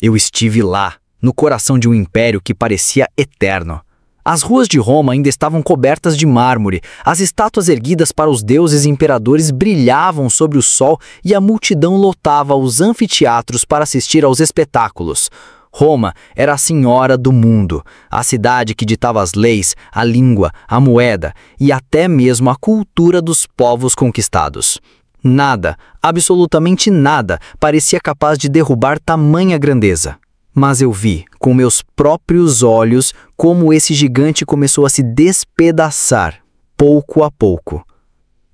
Eu estive lá, no coração de um império que parecia eterno. As ruas de Roma ainda estavam cobertas de mármore, as estátuas erguidas para os deuses e imperadores brilhavam sob o sol e a multidão lotava os anfiteatros para assistir aos espetáculos. Roma era a senhora do mundo, a cidade que ditava as leis, a língua, a moeda e até mesmo a cultura dos povos conquistados. Nada, absolutamente nada, parecia capaz de derrubar tamanha grandeza. Mas eu vi, com meus próprios olhos, como esse gigante começou a se despedaçar, pouco a pouco.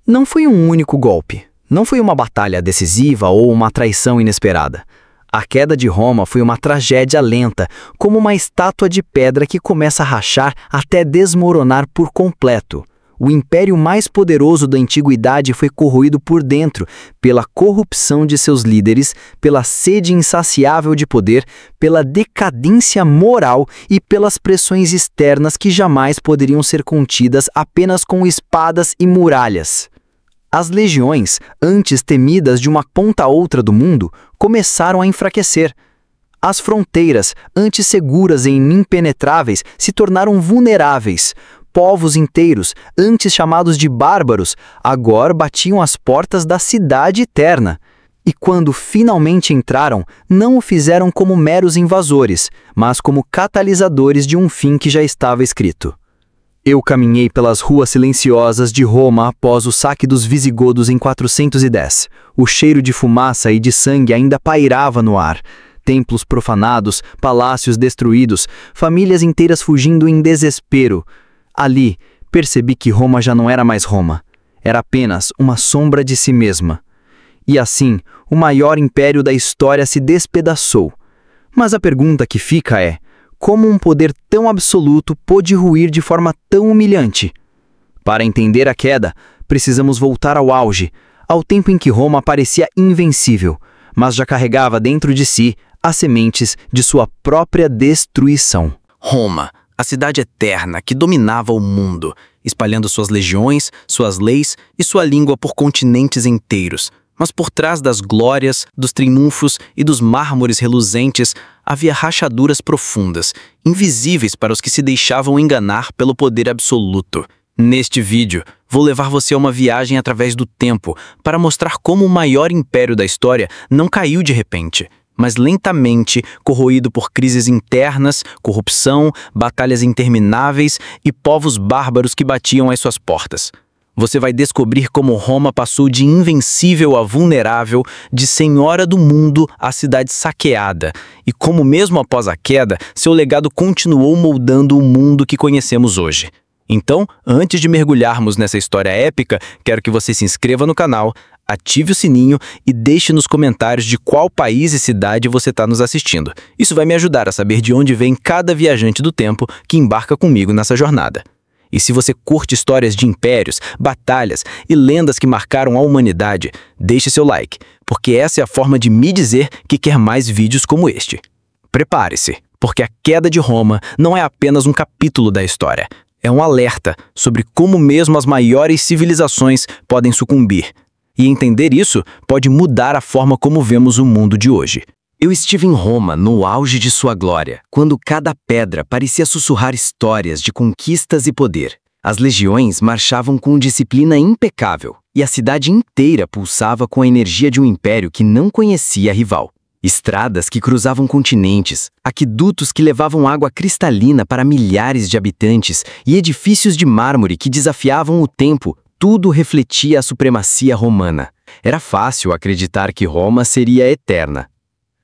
Não foi um único golpe, não foi uma batalha decisiva ou uma traição inesperada. A queda de Roma foi uma tragédia lenta, como uma estátua de pedra que começa a rachar até desmoronar por completo. O império mais poderoso da antiguidade foi corroído por dentro, pela corrupção de seus líderes, pela sede insaciável de poder, pela decadência moral e pelas pressões externas que jamais poderiam ser contidas apenas com espadas e muralhas. As legiões, antes temidas de uma ponta a outra do mundo, começaram a enfraquecer. As fronteiras, antes seguras e impenetráveis, se tornaram vulneráveis. Povos inteiros, antes chamados de bárbaros, agora batiam as portas da cidade eterna. E quando finalmente entraram, não o fizeram como meros invasores, mas como catalisadores de um fim que já estava escrito. Eu caminhei pelas ruas silenciosas de Roma após o saque dos visigodos em 410. O cheiro de fumaça e de sangue ainda pairava no ar. Templos profanados, palácios destruídos, famílias inteiras fugindo em desespero. Ali, percebi que Roma já não era mais Roma. Era apenas uma sombra de si mesma. E assim, o maior império da história se despedaçou. Mas a pergunta que fica é: como um poder tão absoluto pôde ruir de forma tão humilhante? Para entender a queda, precisamos voltar ao auge, ao tempo em que Roma parecia invencível, mas já carregava dentro de si as sementes de sua própria destruição. Roma, a cidade eterna que dominava o mundo, espalhando suas legiões, suas leis e sua língua por continentes inteiros. Mas por trás das glórias, dos triunfos e dos mármores reluzentes, havia rachaduras profundas, invisíveis para os que se deixavam enganar pelo poder absoluto. Neste vídeo, vou levar você a uma viagem através do tempo para mostrar como o maior império da história não caiu de repente, mas lentamente, corroído por crises internas, corrupção, batalhas intermináveis e povos bárbaros que batiam às suas portas. Você vai descobrir como Roma passou de invencível a vulnerável, de senhora do mundo a cidade saqueada, e como mesmo após a queda, seu legado continuou moldando o mundo que conhecemos hoje. Então, antes de mergulharmos nessa história épica, quero que você se inscreva no canal, ative o sininho e deixe nos comentários de qual país e cidade você está nos assistindo. Isso vai me ajudar a saber de onde vem cada viajante do tempo que embarca comigo nessa jornada. E se você curte histórias de impérios, batalhas e lendas que marcaram a humanidade, deixe seu like, porque essa é a forma de me dizer que quer mais vídeos como este. Prepare-se, porque a queda de Roma não é apenas um capítulo da história. É um alerta sobre como mesmo as maiores civilizações podem sucumbir. E entender isso pode mudar a forma como vemos o mundo de hoje. Eu estive em Roma no auge de sua glória, quando cada pedra parecia sussurrar histórias de conquistas e poder. As legiões marchavam com disciplina impecável, e a cidade inteira pulsava com a energia de um império que não conhecia rival. Estradas que cruzavam continentes, aquedutos que levavam água cristalina para milhares de habitantes e edifícios de mármore que desafiavam o tempo, tudo refletia a supremacia romana. Era fácil acreditar que Roma seria eterna.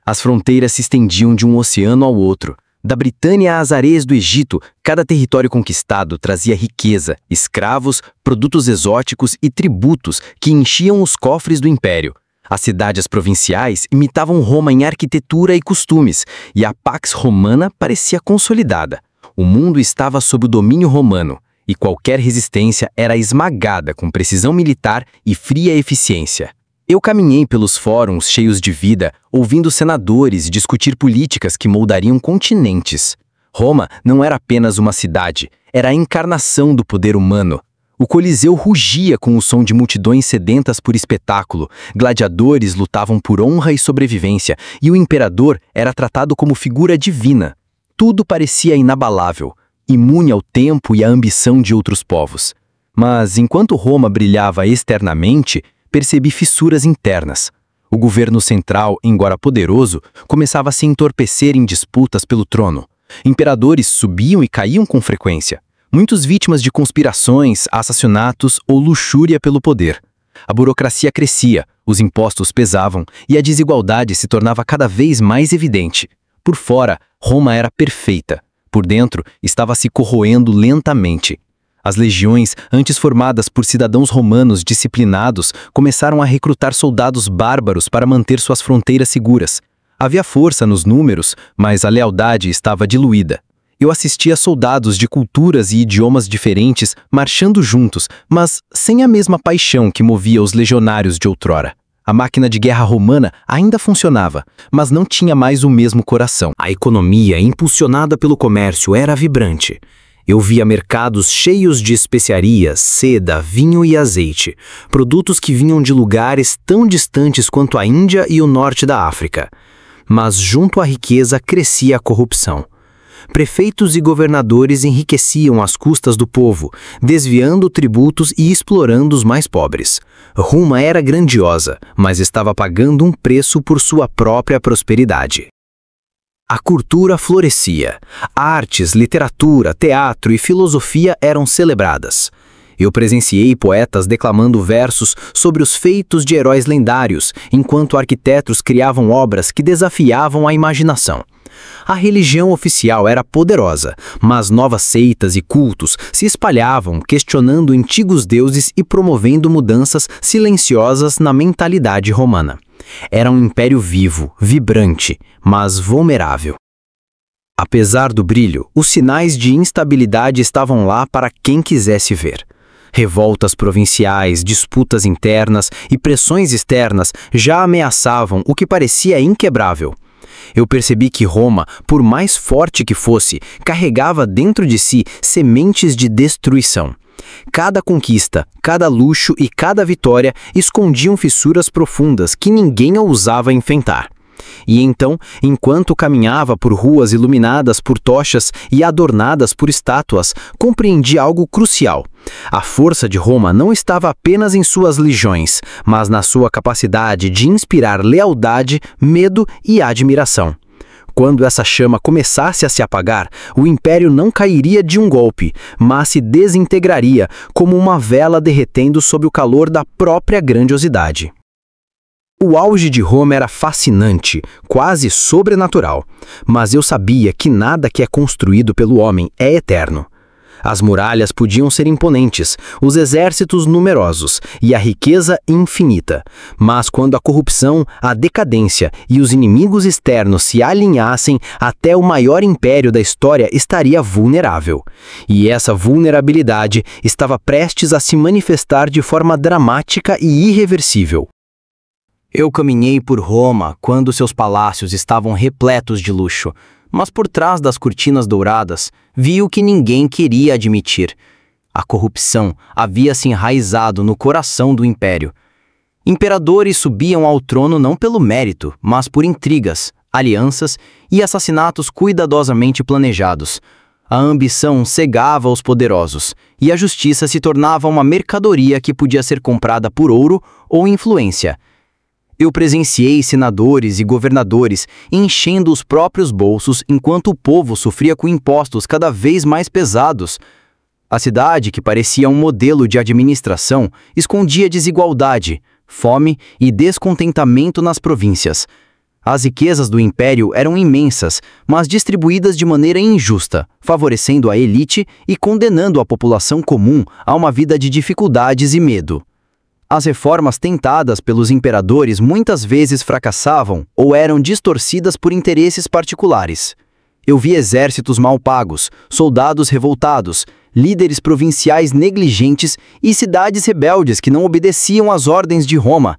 As fronteiras se estendiam de um oceano ao outro. Da Britânia às areias do Egito, cada território conquistado trazia riqueza, escravos, produtos exóticos e tributos que enchiam os cofres do império. As cidades provinciais imitavam Roma em arquitetura e costumes, e a Pax Romana parecia consolidada. O mundo estava sob o domínio romano, e qualquer resistência era esmagada com precisão militar e fria eficiência. Eu caminhei pelos fóruns cheios de vida, ouvindo senadores discutir políticas que moldariam continentes. Roma não era apenas uma cidade, era a encarnação do poder humano. O Coliseu rugia com o som de multidões sedentas por espetáculo, gladiadores lutavam por honra e sobrevivência, e o imperador era tratado como figura divina. Tudo parecia inabalável, imune ao tempo e à ambição de outros povos. Mas, enquanto Roma brilhava externamente, percebi fissuras internas. O governo central, embora poderoso, começava a se entorpecer em disputas pelo trono. Imperadores subiam e caíam com frequência. Muitos vítimas de conspirações, assassinatos ou luxúria pelo poder. A burocracia crescia, os impostos pesavam e a desigualdade se tornava cada vez mais evidente. Por fora, Roma era perfeita. Por dentro, estava se corroendo lentamente. As legiões, antes formadas por cidadãos romanos disciplinados, começaram a recrutar soldados bárbaros para manter suas fronteiras seguras. Havia força nos números, mas a lealdade estava diluída. Eu assistia a soldados de culturas e idiomas diferentes marchando juntos, mas sem a mesma paixão que movia os legionários de outrora. A máquina de guerra romana ainda funcionava, mas não tinha mais o mesmo coração. A economia, impulsionada pelo comércio, era vibrante. Eu via mercados cheios de especiarias, seda, vinho e azeite, produtos que vinham de lugares tão distantes quanto a Índia e o norte da África. Mas junto à riqueza crescia a corrupção. Prefeitos e governadores enriqueciam às custas do povo, desviando tributos e explorando os mais pobres. Roma era grandiosa, mas estava pagando um preço por sua própria prosperidade. A cultura florescia. Artes, literatura, teatro e filosofia eram celebradas. Eu presenciei poetas declamando versos sobre os feitos de heróis lendários, enquanto arquitetos criavam obras que desafiavam a imaginação. A religião oficial era poderosa, mas novas seitas e cultos se espalhavam, questionando antigos deuses e promovendo mudanças silenciosas na mentalidade romana. Era um império vivo, vibrante, mas vulnerável. Apesar do brilho, os sinais de instabilidade estavam lá para quem quisesse ver. Revoltas provinciais, disputas internas e pressões externas já ameaçavam o que parecia inquebrável. Eu percebi que Roma, por mais forte que fosse, carregava dentro de si sementes de destruição. Cada conquista, cada luxo e cada vitória escondiam fissuras profundas que ninguém ousava enfrentar. E então, enquanto caminhava por ruas iluminadas por tochas e adornadas por estátuas, compreendi algo crucial. A força de Roma não estava apenas em suas legiões, mas na sua capacidade de inspirar lealdade, medo e admiração. Quando essa chama começasse a se apagar, o império não cairia de um golpe, mas se desintegraria como uma vela derretendo sob o calor da própria grandiosidade. O auge de Roma era fascinante, quase sobrenatural, mas eu sabia que nada que é construído pelo homem é eterno. As muralhas podiam ser imponentes, os exércitos numerosos e a riqueza infinita, mas quando a corrupção, a decadência e os inimigos externos se alinhassem, até o maior império da história estaria vulnerável. E essa vulnerabilidade estava prestes a se manifestar de forma dramática e irreversível. Eu caminhei por Roma quando seus palácios estavam repletos de luxo, mas por trás das cortinas douradas, vi o que ninguém queria admitir. A corrupção havia se enraizado no coração do império. Imperadores subiam ao trono não pelo mérito, mas por intrigas, alianças e assassinatos cuidadosamente planejados. A ambição cegava os poderosos, e a justiça se tornava uma mercadoria que podia ser comprada por ouro ou influência. Eu presenciei senadores e governadores enchendo os próprios bolsos enquanto o povo sofria com impostos cada vez mais pesados. A cidade, que parecia um modelo de administração, escondia desigualdade, fome e descontentamento nas províncias. As riquezas do império eram imensas, mas distribuídas de maneira injusta, favorecendo a elite e condenando a população comum a uma vida de dificuldades e medo. As reformas tentadas pelos imperadores muitas vezes fracassavam ou eram distorcidas por interesses particulares. Eu vi exércitos mal pagos, soldados revoltados, líderes provinciais negligentes e cidades rebeldes que não obedeciam às ordens de Roma.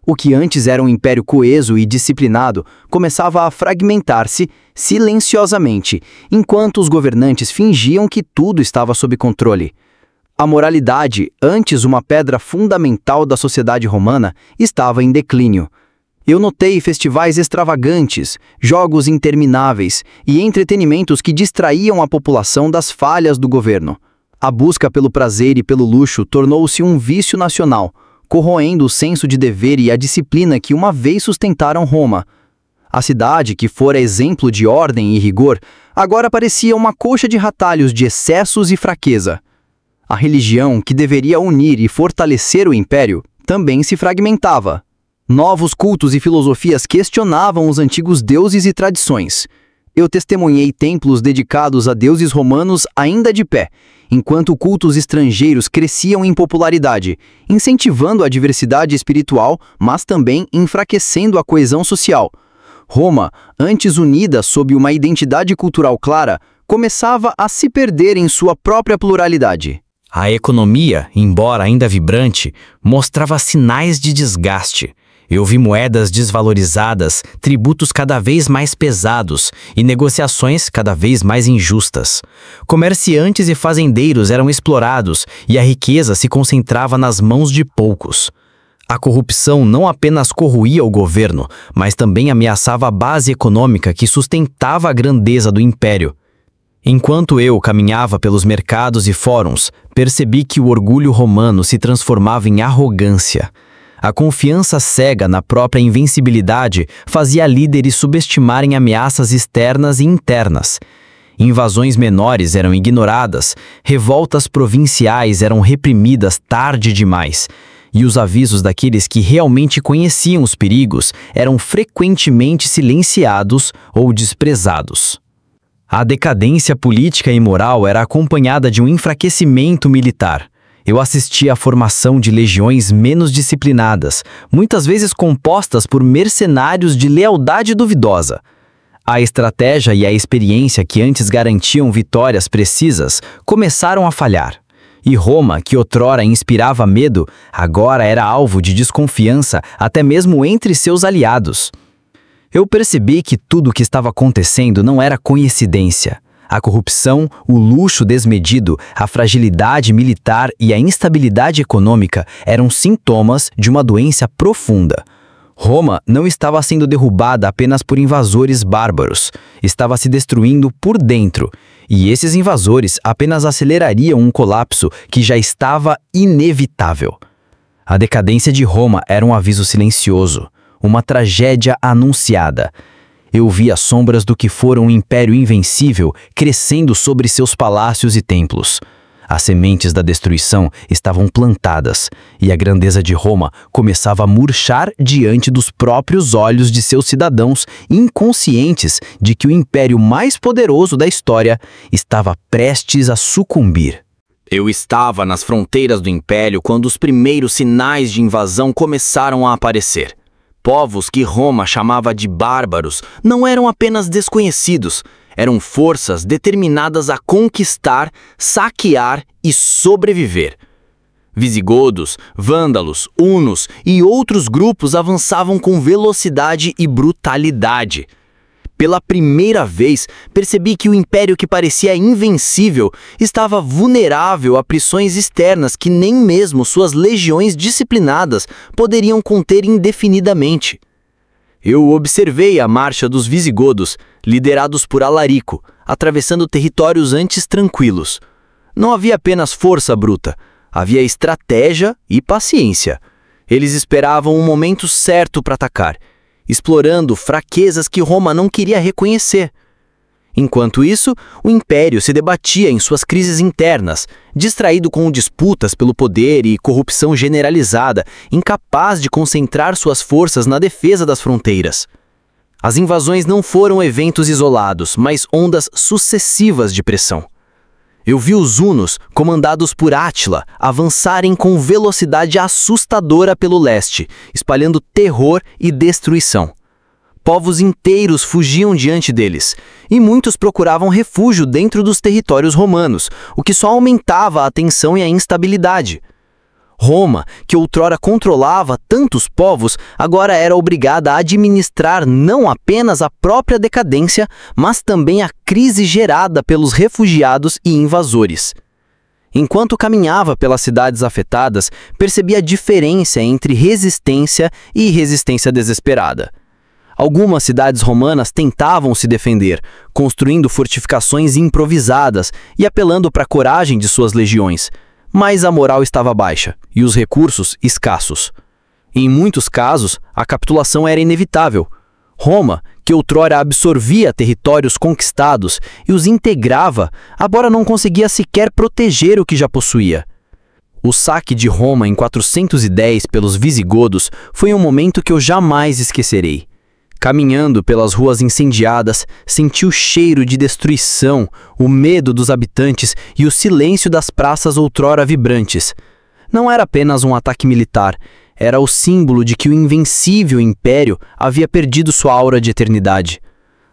O que antes era um império coeso e disciplinado começava a fragmentar-se silenciosamente, enquanto os governantes fingiam que tudo estava sob controle. A moralidade, antes uma pedra fundamental da sociedade romana, estava em declínio. Eu notei festivais extravagantes, jogos intermináveis e entretenimentos que distraíam a população das falhas do governo. A busca pelo prazer e pelo luxo tornou-se um vício nacional, corroendo o senso de dever e a disciplina que uma vez sustentaram Roma. A cidade, que fora exemplo de ordem e rigor, agora parecia uma coxa de retalhos de excessos e fraqueza. A religião, que deveria unir e fortalecer o império, também se fragmentava. Novos cultos e filosofias questionavam os antigos deuses e tradições. Eu testemunhei templos dedicados a deuses romanos ainda de pé, enquanto cultos estrangeiros cresciam em popularidade, incentivando a diversidade espiritual, mas também enfraquecendo a coesão social. Roma, antes unida sob uma identidade cultural clara, começava a se perder em sua própria pluralidade. A economia, embora ainda vibrante, mostrava sinais de desgaste. Eu vi moedas desvalorizadas, tributos cada vez mais pesados e negociações cada vez mais injustas. Comerciantes e fazendeiros eram explorados e a riqueza se concentrava nas mãos de poucos. A corrupção não apenas corroía o governo, mas também ameaçava a base econômica que sustentava a grandeza do império. Enquanto eu caminhava pelos mercados e fóruns, percebi que o orgulho romano se transformava em arrogância. A confiança cega na própria invencibilidade fazia líderes subestimarem ameaças externas e internas. Invasões menores eram ignoradas, revoltas provinciais eram reprimidas tarde demais, e os avisos daqueles que realmente conheciam os perigos eram frequentemente silenciados ou desprezados. A decadência política e moral era acompanhada de um enfraquecimento militar. Eu assisti à formação de legiões menos disciplinadas, muitas vezes compostas por mercenários de lealdade duvidosa. A estratégia e a experiência que antes garantiam vitórias precisas começaram a falhar. E Roma, que outrora inspirava medo, agora era alvo de desconfiança até mesmo entre seus aliados. Eu percebi que tudo o que estava acontecendo não era coincidência. A corrupção, o luxo desmedido, a fragilidade militar e a instabilidade econômica eram sintomas de uma doença profunda. Roma não estava sendo derrubada apenas por invasores bárbaros, estava se destruindo por dentro, e esses invasores apenas acelerariam um colapso que já estava inevitável. A decadência de Roma era um aviso silencioso, uma tragédia anunciada. Eu vi as sombras do que fora um império invencível crescendo sobre seus palácios e templos. As sementes da destruição estavam plantadas, e a grandeza de Roma começava a murchar diante dos próprios olhos de seus cidadãos, inconscientes de que o império mais poderoso da história estava prestes a sucumbir. Eu estava nas fronteiras do império quando os primeiros sinais de invasão começaram a aparecer. Povos que Roma chamava de bárbaros não eram apenas desconhecidos, eram forças determinadas a conquistar, saquear e sobreviver. Visigodos, vândalos, hunos e outros grupos avançavam com velocidade e brutalidade. Pela primeira vez, percebi que o império que parecia invencível estava vulnerável a pressões externas que nem mesmo suas legiões disciplinadas poderiam conter indefinidamente. Eu observei a marcha dos visigodos, liderados por Alarico, atravessando territórios antes tranquilos. Não havia apenas força bruta, havia estratégia e paciência. Eles esperavam um momento certo para atacar, explorando fraquezas que Roma não queria reconhecer. Enquanto isso, o império se debatia em suas crises internas, distraído com disputas pelo poder e corrupção generalizada, incapaz de concentrar suas forças na defesa das fronteiras. As invasões não foram eventos isolados, mas ondas sucessivas de pressão. Eu vi os hunos, comandados por Átila, avançarem com velocidade assustadora pelo leste, espalhando terror e destruição. Povos inteiros fugiam diante deles, e muitos procuravam refúgio dentro dos territórios romanos, o que só aumentava a tensão e a instabilidade. Roma, que outrora controlava tantos povos, agora era obrigada a administrar não apenas a própria decadência, mas também a crise gerada pelos refugiados e invasores. Enquanto caminhava pelas cidades afetadas, percebi a diferença entre resistência e resistência desesperada. Algumas cidades romanas tentavam se defender, construindo fortificações improvisadas e apelando para a coragem de suas legiões, mas a moral estava baixa e os recursos escassos. Em muitos casos, a capitulação era inevitável. Roma, que outrora absorvia territórios conquistados e os integrava, agora não conseguia sequer proteger o que já possuía. O saque de Roma em 410 pelos visigodos foi um momento que eu jamais esquecerei. Caminhando pelas ruas incendiadas, senti o cheiro de destruição, o medo dos habitantes e o silêncio das praças outrora vibrantes. Não era apenas um ataque militar, era o símbolo de que o invencível império havia perdido sua aura de eternidade.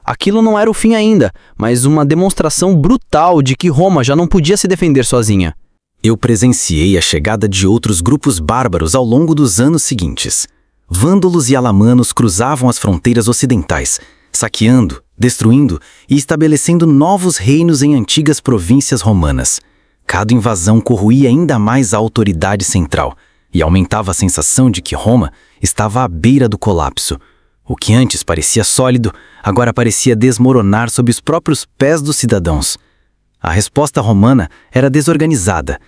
Aquilo não era o fim ainda, mas uma demonstração brutal de que Roma já não podia se defender sozinha. Eu presenciei a chegada de outros grupos bárbaros ao longo dos anos seguintes. Vândalos e alamanos cruzavam as fronteiras ocidentais, saqueando, destruindo e estabelecendo novos reinos em antigas províncias romanas. Cada invasão corroía ainda mais a autoridade central e aumentava a sensação de que Roma estava à beira do colapso. O que antes parecia sólido, agora parecia desmoronar sob os próprios pés dos cidadãos. A resposta romana era desorganizada.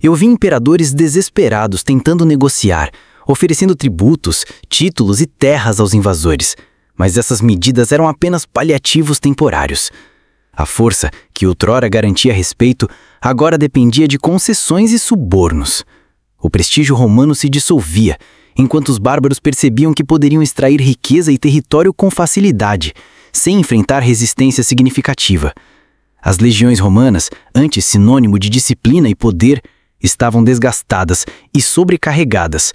Eu vi imperadores desesperados tentando negociar, oferecendo tributos, títulos e terras aos invasores. Mas essas medidas eram apenas paliativos temporários. A força, que outrora garantia respeito, agora dependia de concessões e subornos. O prestígio romano se dissolvia, enquanto os bárbaros percebiam que poderiam extrair riqueza e território com facilidade, sem enfrentar resistência significativa. As legiões romanas, antes sinônimo de disciplina e poder, estavam desgastadas e sobrecarregadas.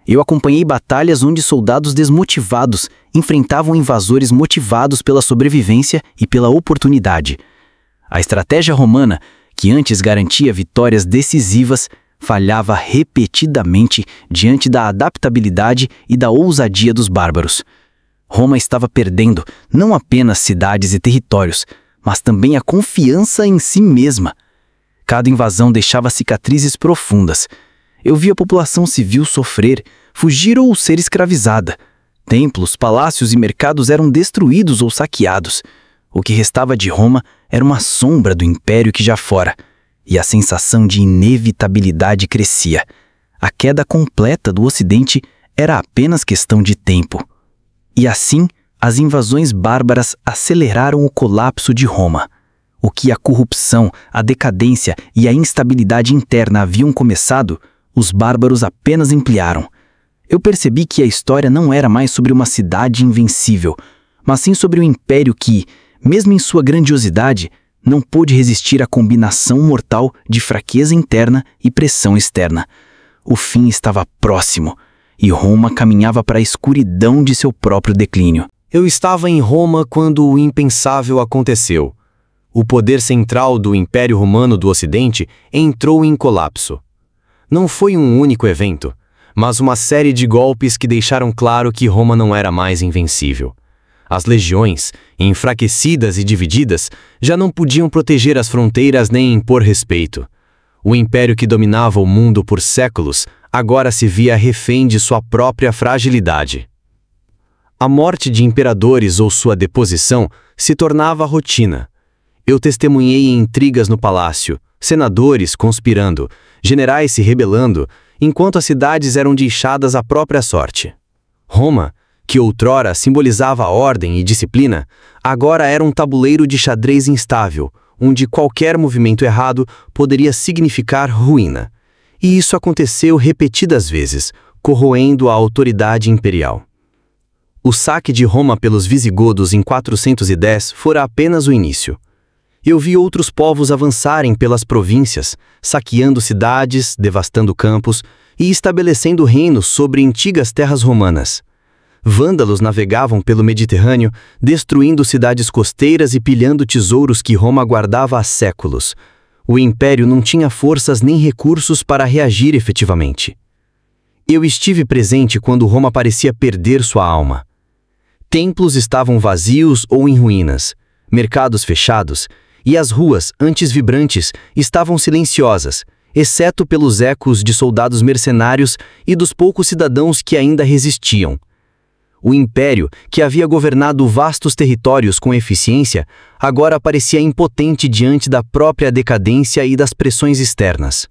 Eu acompanhei batalhas onde soldados desmotivados enfrentavam invasores motivados pela sobrevivência e pela oportunidade. A estratégia romana, que antes garantia vitórias decisivas, falhava repetidamente diante da adaptabilidade e da ousadia dos bárbaros. Roma estava perdendo não apenas cidades e territórios, mas também a confiança em si mesma. Cada invasão deixava cicatrizes profundas. Eu vi a população civil sofrer, fugir ou ser escravizada. Templos, palácios e mercados eram destruídos ou saqueados. O que restava de Roma era uma sombra do império que já fora. E a sensação de inevitabilidade crescia. A queda completa do Ocidente era apenas questão de tempo. E assim, as invasões bárbaras aceleraram o colapso de Roma. O que a corrupção, a decadência e a instabilidade interna haviam começado, os bárbaros apenas ampliaram. Eu percebi que a história não era mais sobre uma cidade invencível, mas sim sobre um império que, mesmo em sua grandiosidade, não pôde resistir à combinação mortal de fraqueza interna e pressão externa. O fim estava próximo, e Roma caminhava para a escuridão de seu próprio declínio. Eu estava em Roma quando o impensável aconteceu. O poder central do Império Romano do Ocidente entrou em colapso. Não foi um único evento, mas uma série de golpes que deixaram claro que Roma não era mais invencível. As legiões, enfraquecidas e divididas, já não podiam proteger as fronteiras nem impor respeito. O império que dominava o mundo por séculos agora se via refém de sua própria fragilidade. A morte de imperadores ou sua deposição se tornava rotina. Eu testemunhei intrigas no palácio, senadores conspirando, generais se rebelando, enquanto as cidades eram deixadas à própria sorte. Roma, que outrora simbolizava ordem e disciplina, agora era um tabuleiro de xadrez instável, onde qualquer movimento errado poderia significar ruína. E isso aconteceu repetidas vezes, corroendo a autoridade imperial. O saque de Roma pelos visigodos em 410 fora apenas o início. Eu vi outros povos avançarem pelas províncias, saqueando cidades, devastando campos e estabelecendo reinos sobre antigas terras romanas. Vândalos navegavam pelo Mediterrâneo, destruindo cidades costeiras e pilhando tesouros que Roma guardava há séculos. O império não tinha forças nem recursos para reagir efetivamente. Eu estive presente quando Roma parecia perder sua alma. Templos estavam vazios ou em ruínas, mercados fechados, e as ruas, antes vibrantes, estavam silenciosas, exceto pelos ecos de soldados mercenários e dos poucos cidadãos que ainda resistiam. O império, que havia governado vastos territórios com eficiência, agora parecia impotente diante da própria decadência e das pressões externas.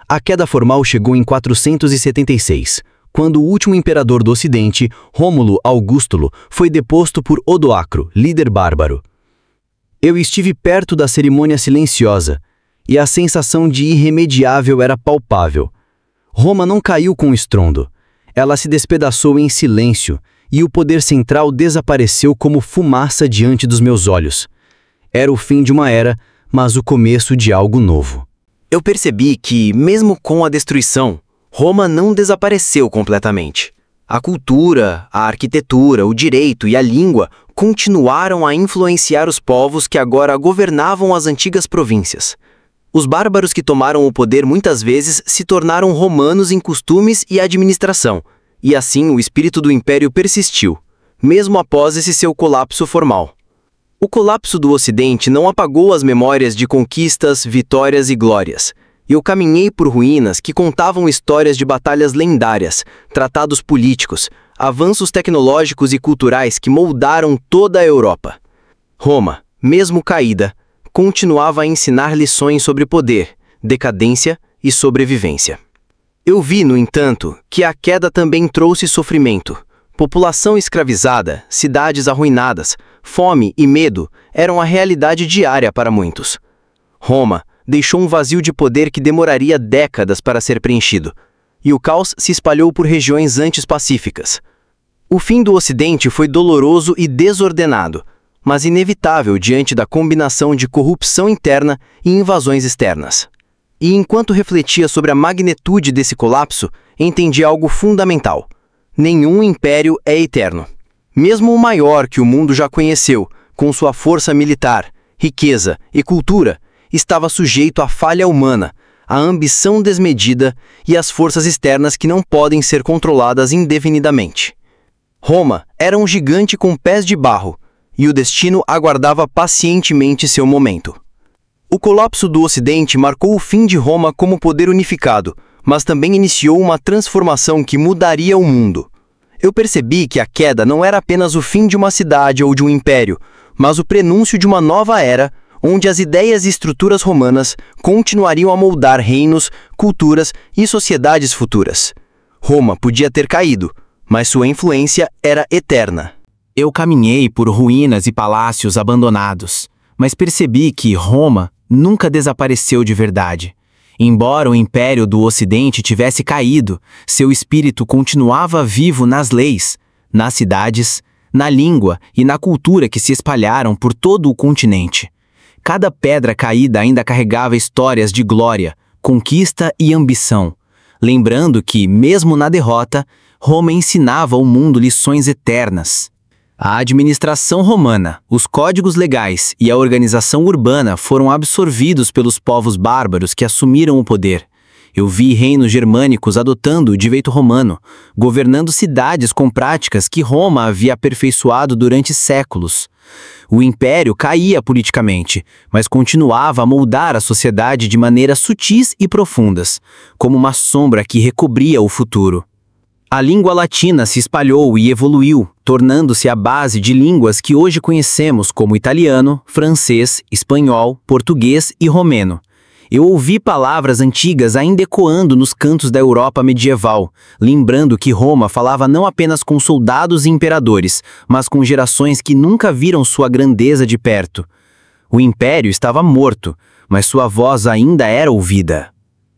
A queda formal chegou em 476, quando o último imperador do Ocidente, Rômulo Augustulo, foi deposto por Odoacro, líder bárbaro. Eu estive perto da cerimônia silenciosa, e a sensação de irremediável era palpável. Roma não caiu com estrondo. Ela se despedaçou em silêncio, e o poder central desapareceu como fumaça diante dos meus olhos. Era o fim de uma era, mas o começo de algo novo. Eu percebi que, mesmo com a destruição, Roma não desapareceu completamente. A cultura, a arquitetura, o direito e a língua continuaram a influenciar os povos que agora governavam as antigas províncias. Os bárbaros que tomaram o poder muitas vezes se tornaram romanos em costumes e administração, e assim o espírito do império persistiu, mesmo após esse seu colapso formal. O colapso do Ocidente não apagou as memórias de conquistas, vitórias e glórias. Eu caminhei por ruínas que contavam histórias de batalhas lendárias, tratados políticos, avanços tecnológicos e culturais que moldaram toda a Europa. Roma, mesmo caída, continuava a ensinar lições sobre poder, decadência e sobrevivência. Eu vi, no entanto, que a queda também trouxe sofrimento. População escravizada, cidades arruinadas, fome e medo eram a realidade diária para muitos. Roma deixou um vazio de poder que demoraria décadas para ser preenchido, e o caos se espalhou por regiões antes pacíficas. O fim do Ocidente foi doloroso e desordenado, mas inevitável diante da combinação de corrupção interna e invasões externas. E enquanto refletia sobre a magnitude desse colapso, entendi algo fundamental. Nenhum império é eterno. Mesmo o maior que o mundo já conheceu, com sua força militar, riqueza e cultura, estava sujeito à falha humana, à ambição desmedida e às forças externas que não podem ser controladas indefinidamente. Roma era um gigante com pés de barro, e o destino aguardava pacientemente seu momento. O colapso do Ocidente marcou o fim de Roma como poder unificado, mas também iniciou uma transformação que mudaria o mundo. Eu percebi que a queda não era apenas o fim de uma cidade ou de um império, mas o prenúncio de uma nova era, onde as ideias e estruturas romanas continuariam a moldar reinos, culturas e sociedades futuras. Roma podia ter caído, mas sua influência era eterna. Eu caminhei por ruínas e palácios abandonados, mas percebi que Roma nunca desapareceu de verdade. Embora o Império do Ocidente tivesse caído, seu espírito continuava vivo nas leis, nas cidades, na língua e na cultura que se espalharam por todo o continente. Cada pedra caída ainda carregava histórias de glória, conquista e ambição, lembrando que, mesmo na derrota, Roma ensinava ao mundo lições eternas. A administração romana, os códigos legais e a organização urbana foram absorvidos pelos povos bárbaros que assumiram o poder. Eu vi reinos germânicos adotando o direito romano, governando cidades com práticas que Roma havia aperfeiçoado durante séculos. O império caía politicamente, mas continuava a moldar a sociedade de maneiras sutis e profundas, como uma sombra que recobria o futuro. A língua latina se espalhou e evoluiu, tornando-se a base de línguas que hoje conhecemos como italiano, francês, espanhol, português e romeno. Eu ouvi palavras antigas ainda ecoando nos cantos da Europa medieval, lembrando que Roma falava não apenas com soldados e imperadores, mas com gerações que nunca viram sua grandeza de perto. O império estava morto, mas sua voz ainda era ouvida.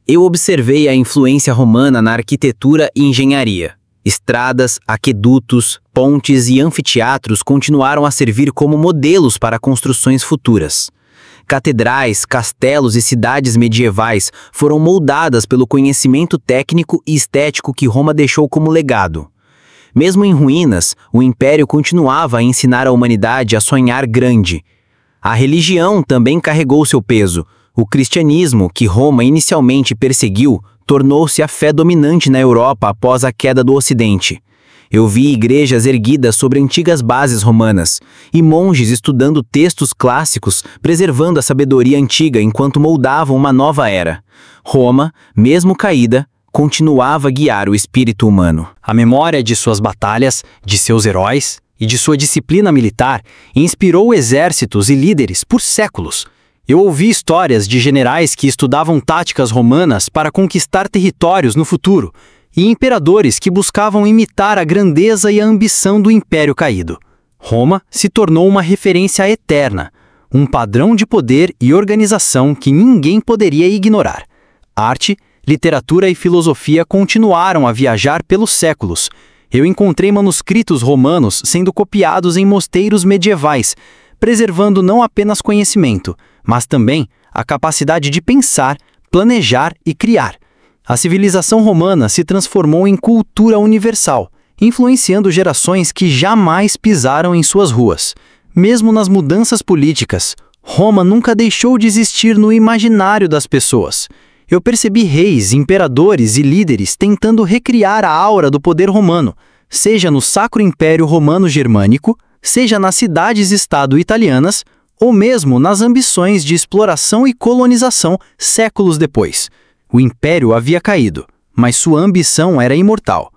Eu observei a influência romana na arquitetura e engenharia. Estradas, aquedutos, pontes e anfiteatros continuaram a servir como modelos para construções futuras. Catedrais, castelos e cidades medievais foram moldadas pelo conhecimento técnico e estético que Roma deixou como legado. Mesmo em ruínas, o império continuava a ensinar a humanidade a sonhar grande. A religião também carregou seu peso. O cristianismo, que Roma inicialmente perseguiu, tornou-se a fé dominante na Europa após a queda do Ocidente. Eu vi igrejas erguidas sobre antigas bases romanas e monges estudando textos clássicos, preservando a sabedoria antiga enquanto moldavam uma nova era. Roma, mesmo caída, continuava a guiar o espírito humano. A memória de suas batalhas, de seus heróis e de sua disciplina militar inspirou exércitos e líderes por séculos. Eu ouvi histórias de generais que estudavam táticas romanas para conquistar territórios no futuro, e imperadores que buscavam imitar a grandeza e a ambição do império caído. Roma se tornou uma referência eterna, um padrão de poder e organização que ninguém poderia ignorar. Arte, literatura e filosofia continuaram a viajar pelos séculos. Eu encontrei manuscritos romanos sendo copiados em mosteiros medievais, preservando não apenas conhecimento, mas também a capacidade de pensar, planejar e criar. A civilização romana se transformou em cultura universal, influenciando gerações que jamais pisaram em suas ruas. Mesmo nas mudanças políticas, Roma nunca deixou de existir no imaginário das pessoas. Eu percebi reis, imperadores e líderes tentando recriar a aura do poder romano, seja no Sacro Império Romano Germânico, seja nas cidades-estado italianas, ou mesmo nas ambições de exploração e colonização séculos depois. O império havia caído, mas sua ambição era imortal.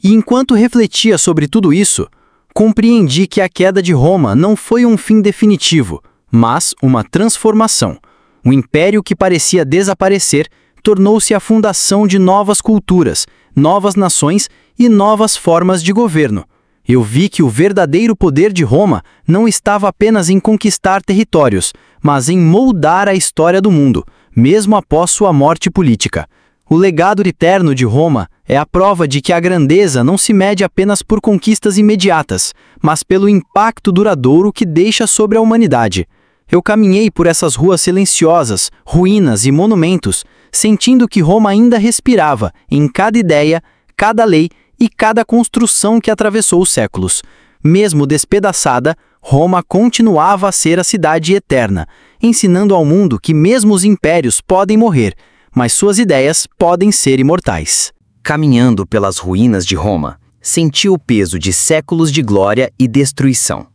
E enquanto refletia sobre tudo isso, compreendi que a queda de Roma não foi um fim definitivo, mas uma transformação. O império que parecia desaparecer tornou-se a fundação de novas culturas, novas nações e novas formas de governo. Eu vi que o verdadeiro poder de Roma não estava apenas em conquistar territórios, mas em moldar a história do mundo, mesmo após sua morte política. O legado eterno de Roma é a prova de que a grandeza não se mede apenas por conquistas imediatas, mas pelo impacto duradouro que deixa sobre a humanidade. Eu caminhei por essas ruas silenciosas, ruínas e monumentos, sentindo que Roma ainda respirava em cada ideia, cada lei e cada construção que atravessou os séculos. Mesmo despedaçada, Roma continuava a ser a cidade eterna, ensinando ao mundo que mesmo os impérios podem morrer, mas suas ideias podem ser imortais. Caminhando pelas ruínas de Roma, senti o peso de séculos de glória e destruição.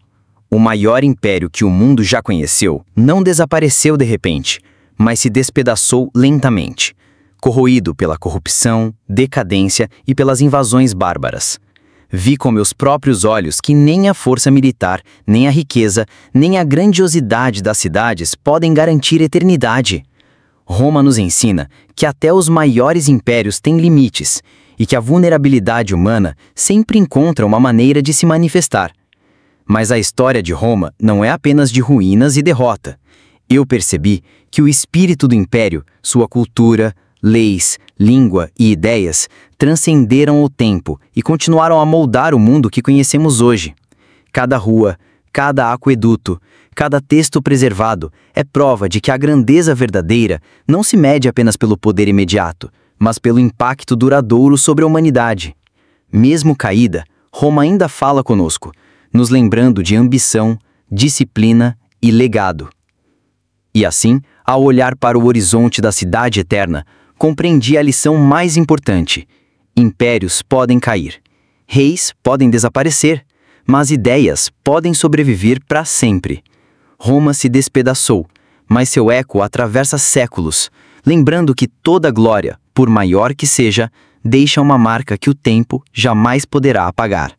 O maior império que o mundo já conheceu não desapareceu de repente, mas se despedaçou lentamente, corroído pela corrupção, decadência e pelas invasões bárbaras. Vi com meus próprios olhos que nem a força militar, nem a riqueza, nem a grandiosidade das cidades podem garantir eternidade. Roma nos ensina que até os maiores impérios têm limites e que a vulnerabilidade humana sempre encontra uma maneira de se manifestar. Mas a história de Roma não é apenas de ruínas e derrota. Eu percebi que o espírito do império, sua cultura, leis, língua e ideias transcenderam o tempo e continuaram a moldar o mundo que conhecemos hoje. Cada rua, cada aqueduto, cada texto preservado é prova de que a grandeza verdadeira não se mede apenas pelo poder imediato, mas pelo impacto duradouro sobre a humanidade. Mesmo caída, Roma ainda fala conosco, nos lembrando de ambição, disciplina e legado. E assim, ao olhar para o horizonte da cidade eterna, compreendi a lição mais importante. Impérios podem cair, reis podem desaparecer, mas ideias podem sobreviver para sempre. Roma se despedaçou, mas seu eco atravessa séculos, lembrando que toda glória, por maior que seja, deixa uma marca que o tempo jamais poderá apagar.